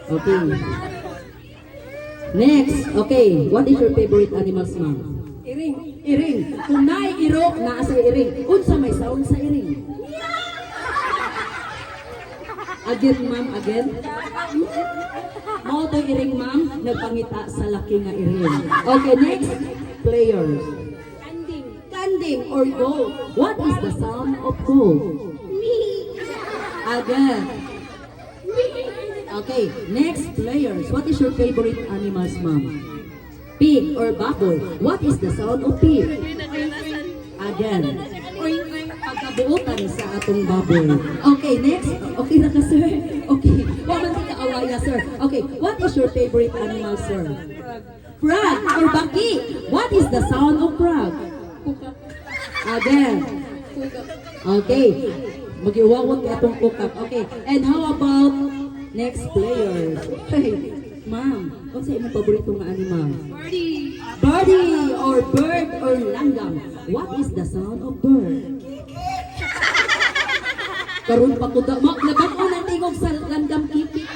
Okay. Next, okay. What is your favorite animals, ma'am? Iring. Iring. Kung naay iro, naa sa iring. Unsa may sound sa iring? Again, ma'am, again. Mao to iring, ma'am, nagpangita sa laki nga iring. Okay, next, players. Kanding. Kanding or gold. What is the sound of gold? Again. Okay, next players. What is your favorite animals, ma'am? Pig or baboy. What is the sound of pig? Again. Pagkabuutan sa atong baboy. Okay, next. Okay na ka, sir? Okay. Huwag man ka awaya, sir. Okay, what is your favorite animal, sir? Frog or baki. What is the sound of frog? Again. Okay. Mag-iwawag ka itong kukap. Okay. And how about next player? Hey, ma'am, kung sa imong paborito nga animal? Birdie. Birdie or bird or langgam. What is the sound of bird? Karun pa ko daw. Nabako ng tingog sa langgam kipi.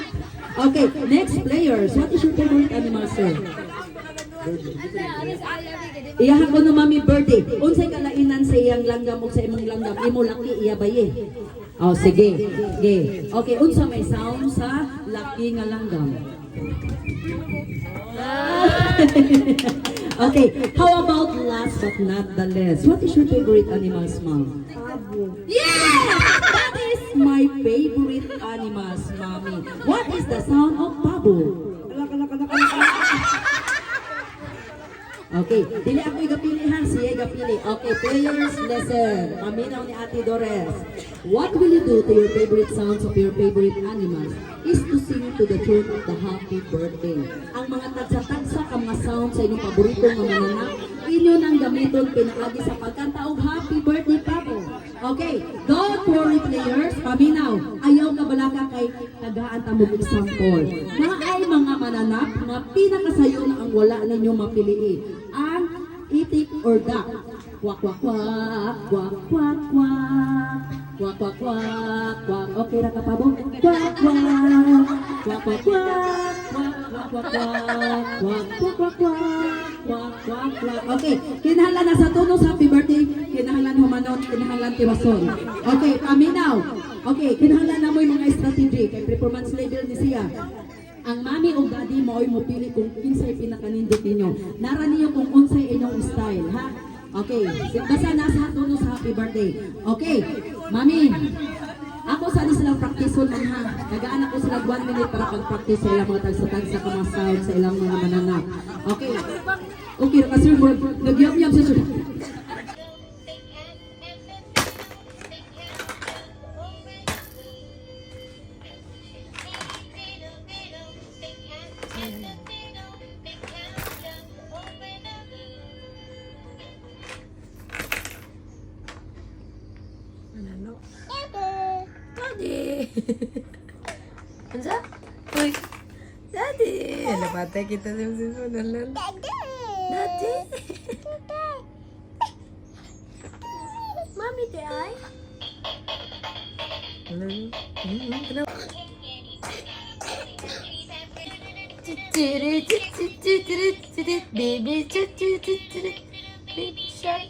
Okay, next players. What is your favorite animal, sir? Iyahan ko no mami birthday. Unsay kalainan sa iyang langgam ug sa imong langgam? Imo laki iya baye. Oh, sige. Sige. Okay, unsa may sound sa laki nga langgam? Okay, how about last but not the least? What is your favorite animals, ma'am? Yeah! That is my favorite animals, mommy. What is the sound of pabo? Okay, dili ako igapili ha, siya igapili. Okay, players, listen. Paminaw ni Ate Dores. What will you do to your favorite sounds of your favorite animals is to sing to the tune of the happy birthday. Ang mga tagsa-tagsa ka mga sounds sa inyong paborito nga mananap, inyo nang gamiton pinaagi sa pagkanta og happy birthday Pabo. Okay, don't worry players, paminaw. Ayaw ka balaka kay tagaan ta mo example. Mga ay mga mananap, mga pinakasayo na ang wala ninyo mapiliin. Ang itik or duck. Kwak kwak kwak, kwak kwak kwak. Kwak kwak kwak, kwak. Okay ra ka Pabo? Kwak kwak. Kwak kwak kwak. Kwak kwak kwak. Kwak kwak kwak kwak. Kwak kwak kwak. Okay, kinahanglan na sa tunos happy birthday. Kinahanglan humanon, kinahanglan tiwason. Okay, paminaw. Okay, kinahanglan na mo yung mga strategy kay performance level ni siya. Ang mami o daddy mo ay mopili kung kinsay pinakanindot ninyo. Nara niyo kung unsay inyong style, ha? Okay, basta nasa tuno sa happy birthday. Okay, mami, ako sa silang practice man ha. Nagaan ako sila 1 minute para pag-practice sa ilang mga tagsa-tagsa ka mga sound sa ilang mga mananap. Okay, okay, kasi nagyap-yap sa sulit. Ano? Daddy! Ansa? Uy! Daddy! Ano patay kita sa mga nalan? Daddy! Mami, te ay? Ano? Baby, baby shark.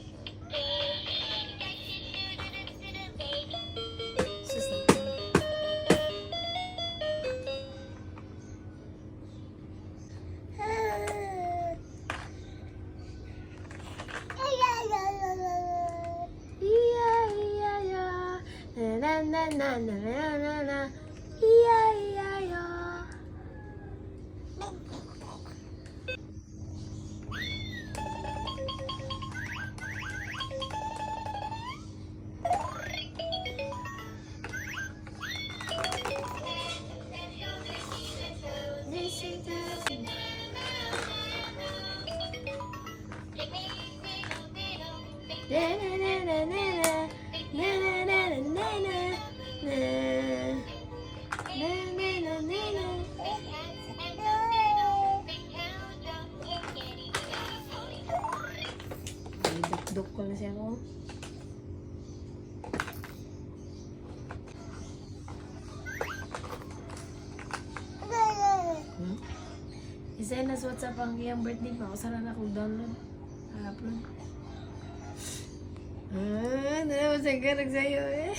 Na na na na na na na. Iya. Duk ko na siya ko. Isay na sa WhatsApp ang iyang birthday pa. Usaran na kong download. Upload. Naman sa garag sa'yo eh.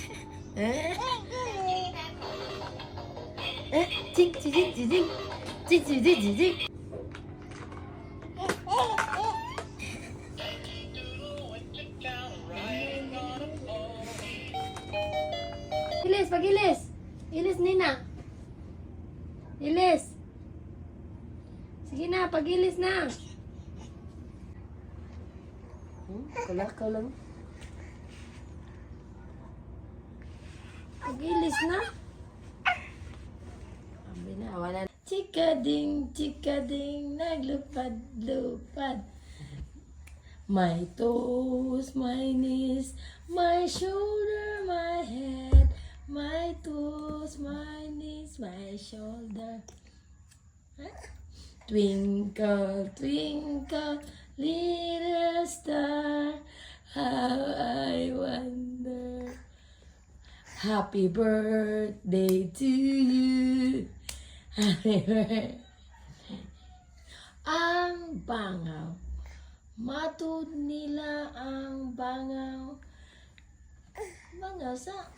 Ching, ching, ching, ching, ching. Ching, ching, ching, ching, ching. Ilis, pag-ilis. Ilis, Nina. Ilis. Sige na, pag-ilis na. Kalakaw lang. Pag-ilis na. Sabi na, wala na. Chikading, naglupad-lupad. My toes, my knees, my shoulder, my head. My toes, my knees, my shoulder. Huh? Twinkle, twinkle, little star, how I wonder. Happy birthday to you. Happy birthday. Ang bangaw. Matud nila ang bangaw. Bangaw sa...